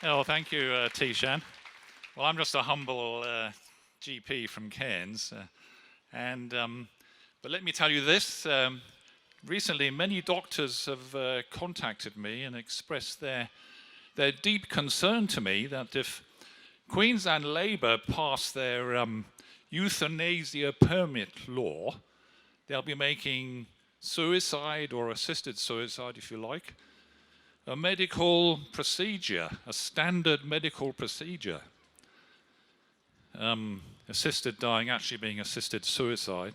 Oh, thank you, Tishan. Well, I'm just a humble GP from Cairns, but let me tell you this. Recently, many doctors have contacted me and expressed their deep concern to me that if Queensland Labor pass their euthanasia permit law, they'll be making suicide, or assisted suicide if you like, a medical procedure, a standard medical procedure. Assisted dying actually being assisted suicide,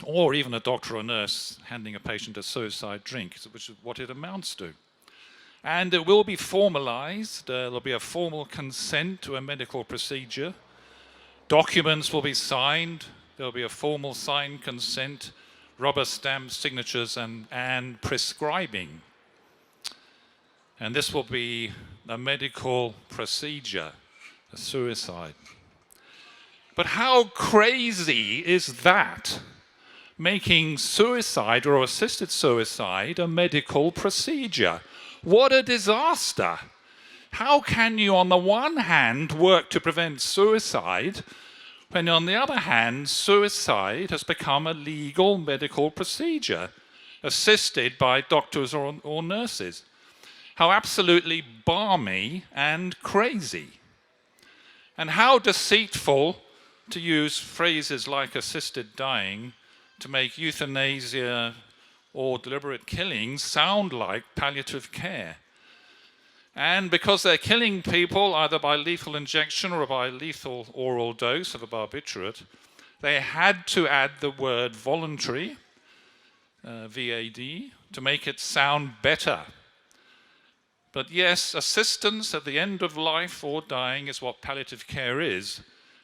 or even a doctor or nurse handing a patient a suicide drink, which is what it amounts to. And it will be formalized. There'll be a formal consent to a medical procedure. Documents will be signed. There'll be a formal signed consent, rubber stamp signatures, and prescribing. And this will be a medical procedure, a suicide. But how crazy is that? Making suicide or assisted suicide a medical procedure. What a disaster. How can you, on the one hand, work to prevent suicide, when on the other hand, suicide has become a legal medical procedure, assisted by doctors or nurses? How absolutely balmy and crazy. And how deceitful to use phrases like assisted dying to make euthanasia or deliberate killing sound like palliative care. And because they're killing people either by lethal injection or by lethal oral dose of a barbiturate, they had to add the word voluntary, VAD, to make it sound better. But yes, assistance at the end of life or dying is what palliative care is,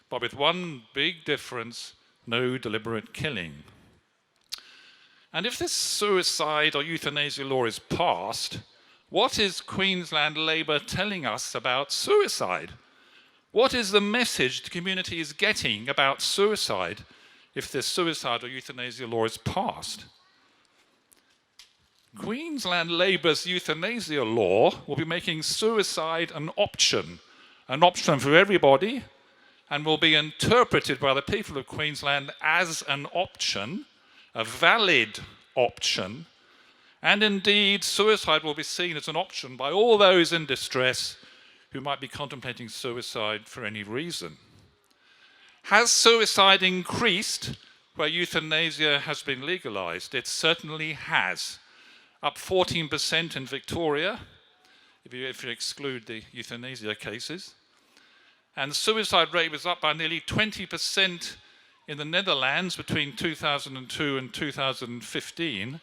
but with one big difference: no deliberate killing. And if this suicide or euthanasia law is passed, what is Queensland Labor telling us about suicide? What is the message the community is getting about suicide if this suicide or euthanasia law is passed? Queensland Labor's euthanasia law will be making suicide an option for everybody, and will be interpreted by the people of Queensland as an option, a valid option, and indeed suicide will be seen as an option by all those in distress who might be contemplating suicide for any reason. Has suicide increased where euthanasia has been legalized? It certainly has. Up 14% in Victoria, if you exclude the euthanasia cases. And the suicide rate was up by nearly 20% in the Netherlands between 2002 and 2015,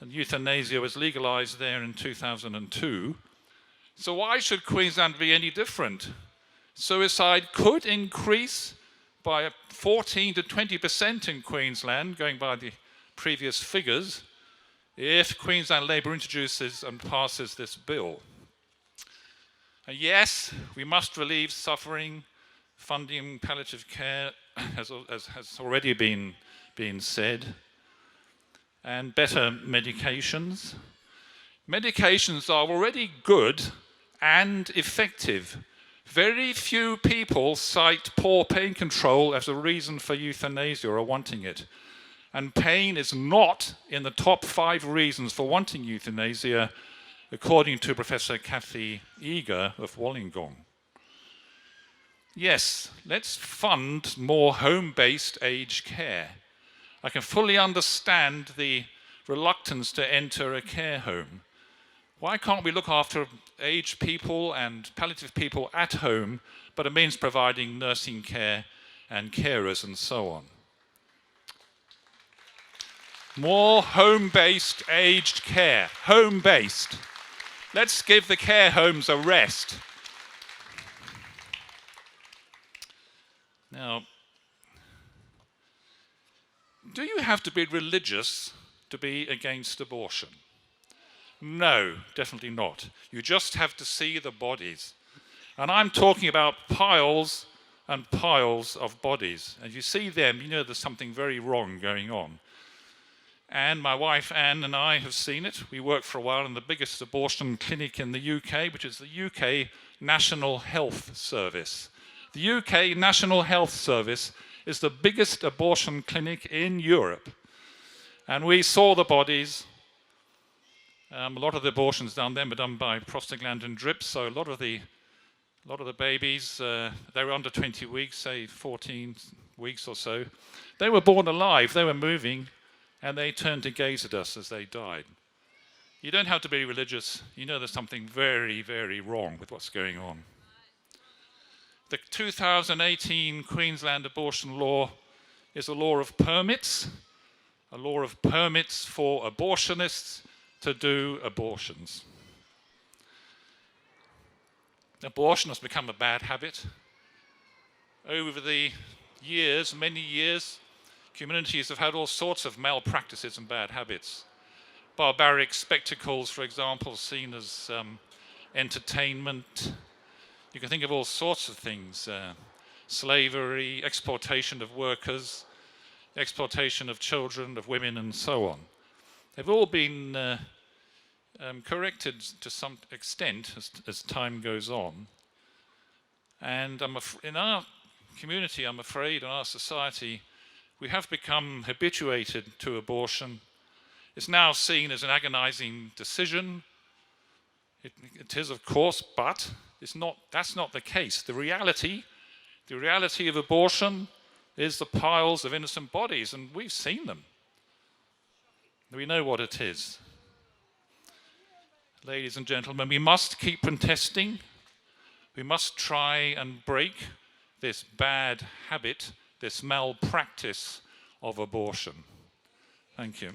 and euthanasia was legalized there in 2002. So why should Queensland be any different? Suicide could increase by 14 to 20% in Queensland, going by the previous figures, if Queensland Labor introduces and passes this bill. And yes, we must relieve suffering. Funding palliative care has already been said. And better medications. Medications are already good and effective. Very few people cite poor pain control as a reason for euthanasia or wanting it. And pain is not in the top 5 reasons for wanting euthanasia, according to Professor Kathy Eager of Wollongong. Yes, let's fund more home-based aged care. I can fully understand the reluctance to enter a care home. Why can't we look after aged people and palliative people at home, but it means providing nursing care and carers and so on? More home-based aged care, home-based. Let's give the care homes a rest. Now, do you have to be religious to be against abortion? No, definitely not. You just have to see the bodies. And I'm talking about piles and piles of bodies. And you see them, you know there's something very wrong going on. And my wife Anne and I have seen it. We worked for a while in the biggest abortion clinic in the UK, which is the UK National Health Service. The UK National Health Service is the biggest abortion clinic in Europe. And we saw the bodies. A lot of the abortions down there were done by prostaglandin drips, so a lot of the babies, they were under 20 weeks, say 14 weeks or so. They were born alive, they were moving, and they turned to gaze at us as they died. You don't have to be religious. You know there's something very, very wrong with what's going on. The 2018 Queensland abortion law is a law of permits for abortionists to do abortions. Abortion has become a bad habit. Over the years, many years, communities have had all sorts of malpractices and bad habits. Barbaric spectacles, for example, seen as entertainment. You can think of all sorts of things. Slavery, exploitation of workers, exploitation of children, of women, and so on. They've all been corrected to some extent as time goes on. And in our community, I'm afraid, in our society, we have become habituated to abortion. It's now seen as an agonizing decision. It is, of course, but that's not the case. The reality of abortion is the piles of innocent bodies, and we've seen them. We know what it is. Ladies and gentlemen, we must keep protesting. We must try and break this bad habit, this malpractice of abortion. Thank you.